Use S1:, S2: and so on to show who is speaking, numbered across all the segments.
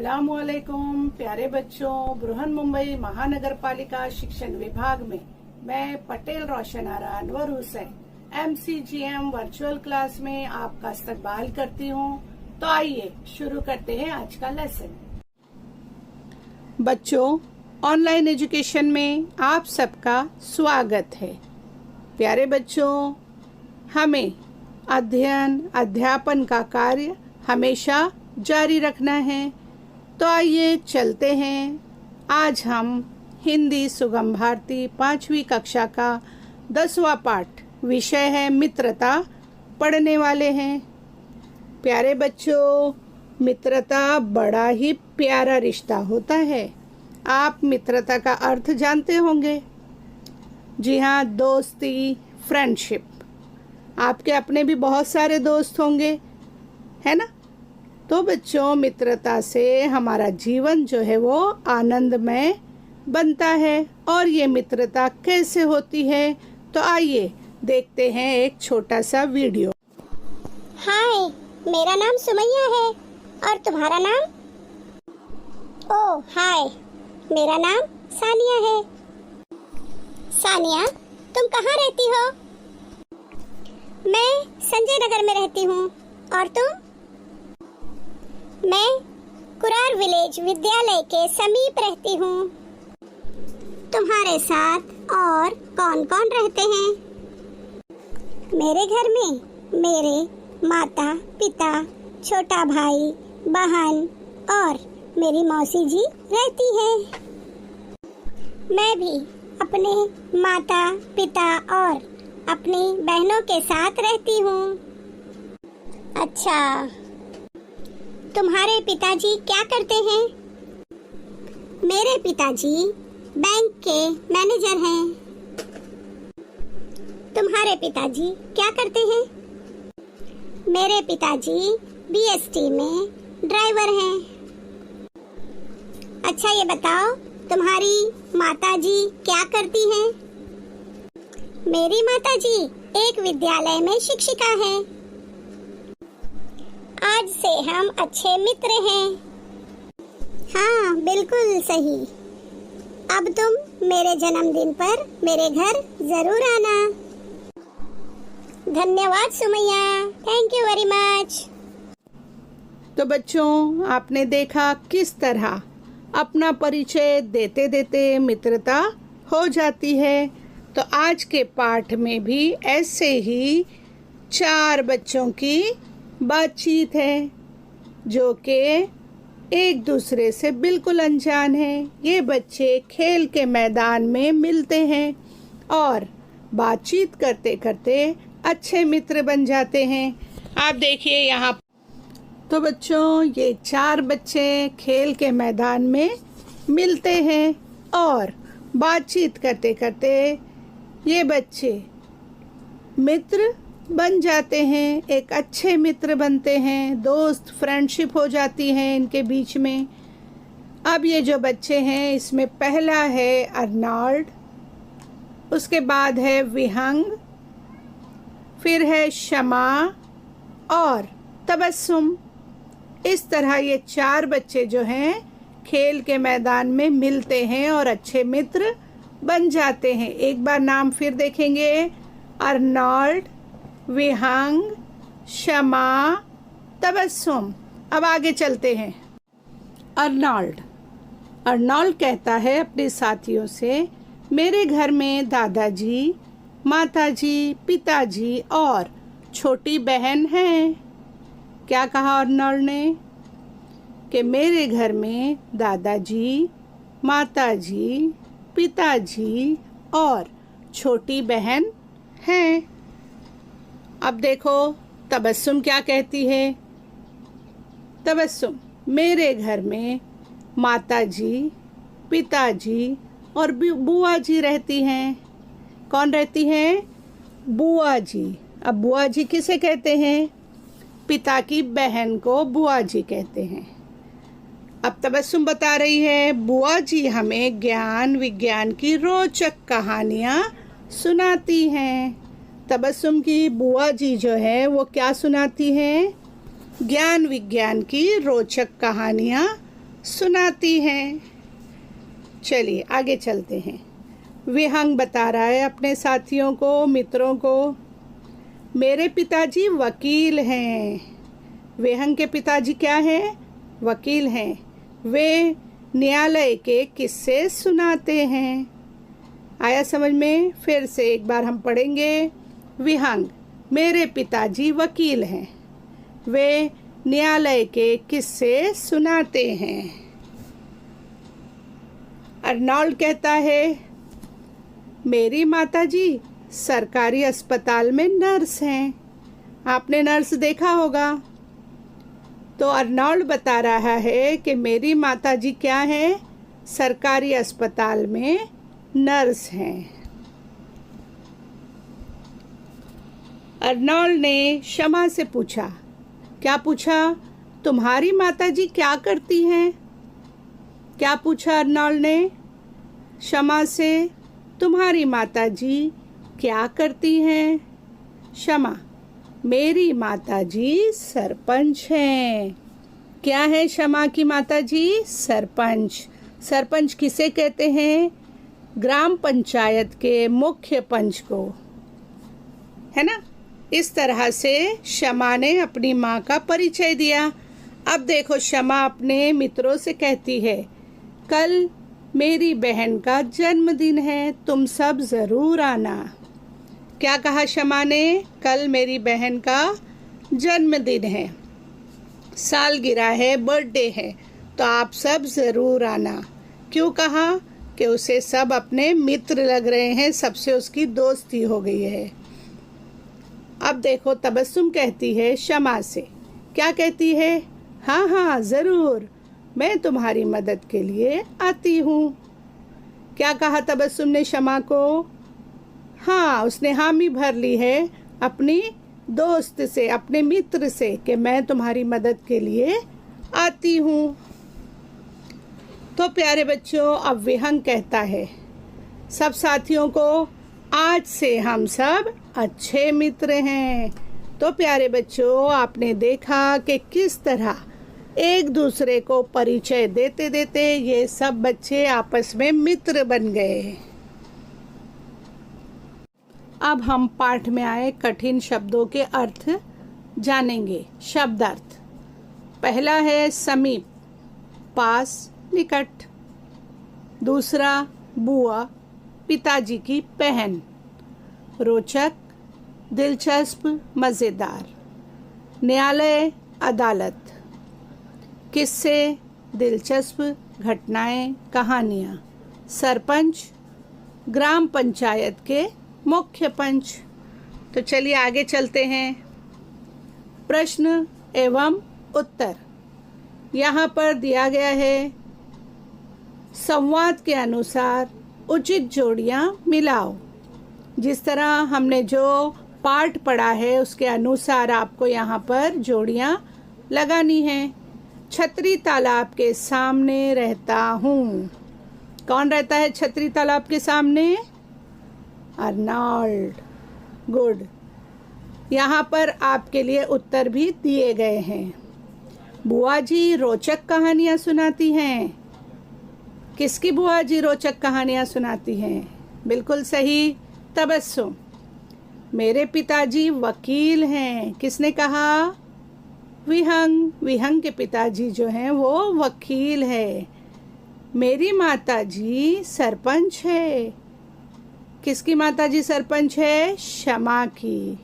S1: अस्सलामुअलैकुम प्यारे बच्चों, बृहन-मुंबई महानगर पालिका शिक्षण विभाग में मैं Patel Roshan Ara Anwar Hussain MCGM virtual class में आपका इस्तकबाल करती हूँ। तो आइए शुरू करते हैं आज का लेसन। बच्चों, ऑनलाइन एजुकेशन में आप सबका स्वागत है। प्यारे बच्चों, हमें अध्ययन अध्यापन का कार्य हमेशा जारी रखना है। तो आइए चलते हैं। आज हम हिंदी सुगम भारती 5वीं कक्षा का 10वां पाठ, विषय है मित्रता, पढ़ने वाले हैं। प्यारे बच्चों, मित्रता बड़ा ही प्यारा रिश्ता होता है। आप मित्रता का अर्थ जानते होंगे। जी हाँ, दोस्ती, फ्रेंडशिप। आपके अपने भी बहुत सारे दोस्त होंगे, है ना? तो बच्चों, मित्रता से हमारा जीवन जो है वो आनंदमय बनता है। और ये मित्रता कैसे होती है, तो आइए देखते हैं एक छोटा सा वीडियो।
S2: हाय, मेरा नाम सुमैया है और तुम्हारा नाम? ओह हाय, मेरा नाम सानिया है। सानिया, तुम कहाँ रहती हो? मैं संजय नगर में रहती हूँ। और तुम? मैं कुरार विलेज विद्यालय के समीप रहती हूँ। तुम्हारे साथ और कौन कौन रहते हैं? मेरे घर में मेरे माता पिता, छोटा भाई, बहन और मेरी मौसी जी रहती है। मैं भी अपने माता पिता और अपनी बहनों के साथ रहती हूँ। अच्छा, तुम्हारे पिताजी क्या करते हैं? मेरे पिताजी बैंक के मैनेजर हैं। तुम्हारे पिताजी क्या करते हैं? मेरे पिताजी BST में ड्राइवर हैं। अच्छा, ये बताओ, तुम्हारी माताजी क्या करती हैं? मेरी माताजी एक विद्यालय में शिक्षिका हैं। आज से हम अच्छे मित्र हैं। हाँ, बिल्कुल सही। अब तुम मेरे जन्मदिन पर मेरे घर जरूर आना। धन्यवाद Sumaiya, thank you very much.
S1: तो बच्चों, आपने देखा किस तरह अपना परिचय देते देते मित्रता हो जाती है। तो आज के पाठ में भी ऐसे ही 4 बच्चों की बातचीत है जो कि एक दूसरे से बिल्कुल अनजान है। ये बच्चे खेल के मैदान में मिलते हैं और बातचीत करते करते अच्छे मित्र बन जाते हैं। आप देखिए यहाँ। तो बच्चों, ये 4 बच्चे खेल के मैदान में मिलते हैं और बातचीत करते करते ये बच्चे मित्र बन जाते हैं, एक अच्छे मित्र बनते हैं, दोस्त, फ्रेंडशिप हो जाती है इनके बीच में। अब ये जो बच्चे हैं, इसमें पहला है अर्नॉल्ड, उसके बाद है विहंग, फिर है शमा और तबस्सुम। इस तरह ये 4 बच्चे जो हैं खेल के मैदान में मिलते हैं और अच्छे मित्र बन जाते हैं। एक बार नाम फिर देखेंगे। अर्नॉल्ड, विहंग, शमा, तबस्सुम। अब आगे चलते हैं। अर्नॉल्ड कहता है अपने साथियों से, मेरे घर में दादाजी, माताजी, पिताजी और छोटी बहन है। क्या कहा अर्नॉल्ड ने? कि मेरे घर में दादाजी, माताजी, पिताजी और छोटी बहन है। अब देखो तबस्सुम क्या कहती है। तबस्सुम, मेरे घर में माताजी, पिताजी और बुआ जी रहती हैं। कौन रहती हैं? बुआ जी। अब बुआ जी किसे कहते हैं? पिता की बहन को बुआ जी कहते हैं। अब तबस्सुम बता रही है, बुआ जी हमें ज्ञान विज्ञान की रोचक कहानियाँ सुनाती हैं। तबस्सुम की बुआ जी जो है वो क्या सुनाती हैं? ज्ञान विज्ञान की रोचक कहानियाँ सुनाती हैं। चलिए आगे चलते हैं। विहंग बता रहा है अपने साथियों को, मित्रों को, मेरे पिताजी वकील हैं। विहंग के पिताजी क्या हैं? वकील हैं। वे न्यायालय के किस्से सुनाते हैं। आया समझ में? फिर से एक बार हम पढ़ेंगे। विहंग, मेरे पिताजी वकील हैं। वे न्यायालय के किस्से सुनाते हैं। अर्नोल्ड कहता है, मेरी माताजी सरकारी अस्पताल में नर्स हैं। आपने नर्स देखा होगा। तो अर्नोल्ड बता रहा है कि मेरी माताजी क्या है? सरकारी अस्पताल में नर्स हैं। अर्नोल्ड ने शमा से पूछा। क्या पूछा? तुम्हारी माताजी क्या करती हैं? क्या पूछा अर्नोल्ड ने शमा से? तुम्हारी माताजी क्या करती हैं? शमा, मेरी माताजी सरपंच हैं। क्या है शमा की माताजी? सरपंच। सरपंच किसे कहते हैं? ग्राम पंचायत के मुख्य पंच को, है ना। इस तरह से शमा ने अपनी माँ का परिचय दिया। अब देखो शमा अपने मित्रों से कहती है, कल मेरी बहन का जन्मदिन है, तुम सब जरूर आना। क्या कहा शमा ने? कल मेरी बहन का जन्मदिन है, सालगिरह है, बर्थडे है, तो आप सब ज़रूर आना। क्यों कहा? कि उसे सब अपने मित्र लग रहे हैं, सबसे उसकी दोस्ती हो गई है। अब देखो तबस्सुम कहती है शमा से, क्या कहती है? हाँ हाँ ज़रूर, मैं तुम्हारी मदद के लिए आती हूँ। क्या कहा तबस्सुम ने शमा को? हाँ, उसने हामी भर ली है अपनी दोस्त से, अपने मित्र से, कि मैं तुम्हारी मदद के लिए आती हूँ। तो प्यारे बच्चों, अब विहंग कहता है सब साथियों को, आज से हम सब अच्छे मित्र हैं। तो प्यारे बच्चों, आपने देखा कि किस तरह एक दूसरे को परिचय देते देते ये सब बच्चे आपस में मित्र बन गए। अब हम पाठ में आए कठिन शब्दों के अर्थ जानेंगे। शब्दार्थ। पहला है समीप, पास, निकट। दूसरा बुआ, पिताजी की बहन। रोचक, दिलचस्प, मज़ेदार। न्यायालय, अदालत। किस्से, दिलचस्प घटनाएं, कहानियाँ। सरपंच, ग्राम पंचायत के मुख्य पंच। तो चलिए आगे चलते हैं। प्रश्न एवं उत्तर। यहाँ पर दिया गया है, संवाद के अनुसार उचित जोड़ियाँ मिलाओ। जिस तरह हमने जो पाठ पढ़ा है उसके अनुसार आपको यहाँ पर जोड़ियाँ लगानी हैं। छतरी तालाब के सामने रहता हूँ। कौन रहता है छतरी तालाब के सामने? अर्नोल्ड। गुड। यहाँ पर आपके लिए उत्तर भी दिए गए हैं। बुआ जी रोचक कहानियाँ सुनाती हैं। किसकी बुआ जी रोचक कहानियाँ सुनाती हैं? बिल्कुल सही, तबस्सुम। मेरे पिताजी वकील हैं। किसने कहा? विहंग। विहंग के पिताजी जो हैं वो वकील है। मेरी माताजी सरपंच है। किसकी माताजी सरपंच है? शमा की।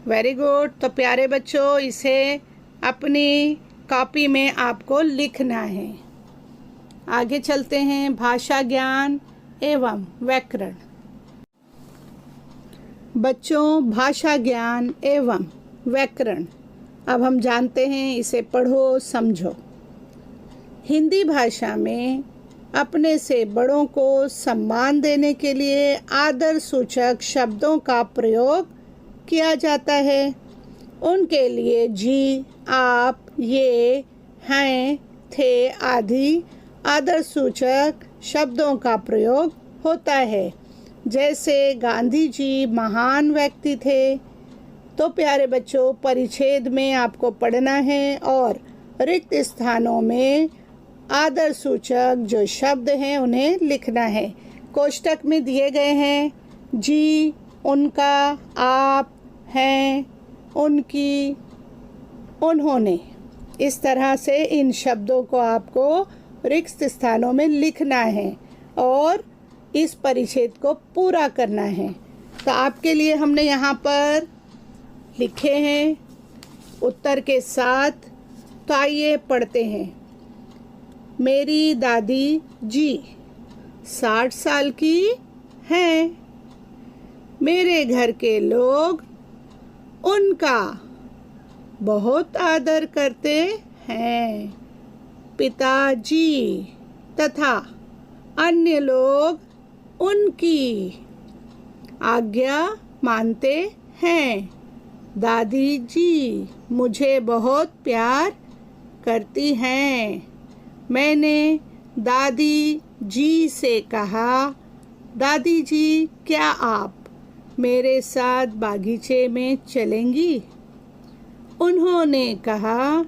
S1: Very good. तो प्यारे बच्चों, इसे अपनी कॉपी में आपको लिखना है। आगे चलते हैं। भाषा ज्ञान एवं व्याकरण। बच्चों, भाषा ज्ञान एवं व्याकरण अब हम जानते हैं, इसे पढ़ो, समझो। हिंदी भाषा में अपने से बड़ों को सम्मान देने के लिए आदर सूचक शब्दों का प्रयोग किया जाता है। उनके लिए जी, आप, ये, हैं, थे आदि आदर सूचक शब्दों का प्रयोग होता है। जैसे गांधी जी महान व्यक्ति थे। तो प्यारे बच्चों, परिच्छेद में आपको पढ़ना है और रिक्त स्थानों में आदर सूचक जो शब्द हैं उन्हें लिखना है। कोष्टक में दिए गए हैं जी, उनका, आप, हैं, उनकी, उन्होंने। इस तरह से इन शब्दों को आपको रिक्त स्थानों में लिखना है और इस परिच्छेद को पूरा करना है। तो आपके लिए हमने यहाँ पर लिखे हैं उत्तर के साथ। तो आइए पढ़ते हैं। मेरी दादी जी 60 साल की हैं। मेरे घर के लोग उनका बहुत आदर करते हैं। पिताजी तथा अन्य लोग उनकी आज्ञा मानते हैं। दादी जी मुझे बहुत प्यार करती हैं। मैंने दादी जी से कहा, दादी जी क्या आप मेरे साथ बागीचे में चलेंगी? उन्होंने कहा,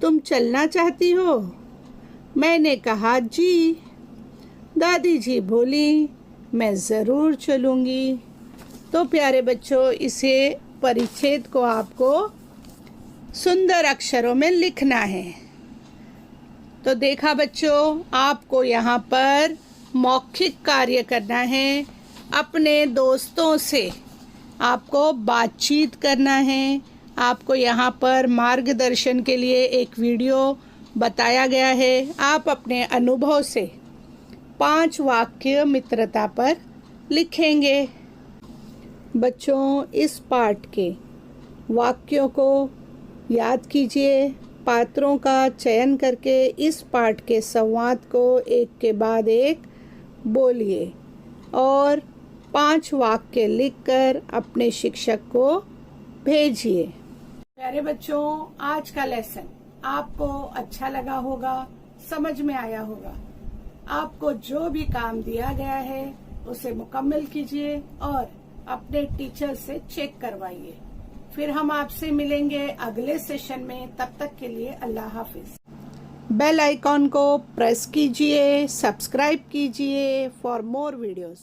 S1: तुम चलना चाहती हो? मैंने कहा जी। दादी जी बोली, मैं ज़रूर चलूँगी। तो प्यारे बच्चों, इसे परिच्छेद को आपको सुंदर अक्षरों में लिखना है। तो देखा बच्चों, आपको यहाँ पर मौखिक कार्य करना है। अपने दोस्तों से आपको बातचीत करना है। आपको यहाँ पर मार्गदर्शन के लिए एक वीडियो बताया गया है। आप अपने अनुभव से 5 वाक्य मित्रता पर लिखेंगे। बच्चों, इस पाठ के वाक्यों को याद कीजिए। पात्रों का चयन करके इस पाठ के संवाद को एक के बाद एक बोलिए और 5 वाक्य लिखकर अपने शिक्षक को भेजिए। प्यारे बच्चों, आज का लेसन आपको अच्छा लगा होगा, समझ में आया होगा। आपको जो भी काम दिया गया है उसे मुकम्मल कीजिए और अपने टीचर से चेक करवाइए। फिर हम आपसे मिलेंगे अगले सेशन में। तब तक के लिए अल्लाह हाफिज। बेल आइकॉन को प्रेस कीजिए, सब्सक्राइब कीजिए फॉर मोर वीडियोस।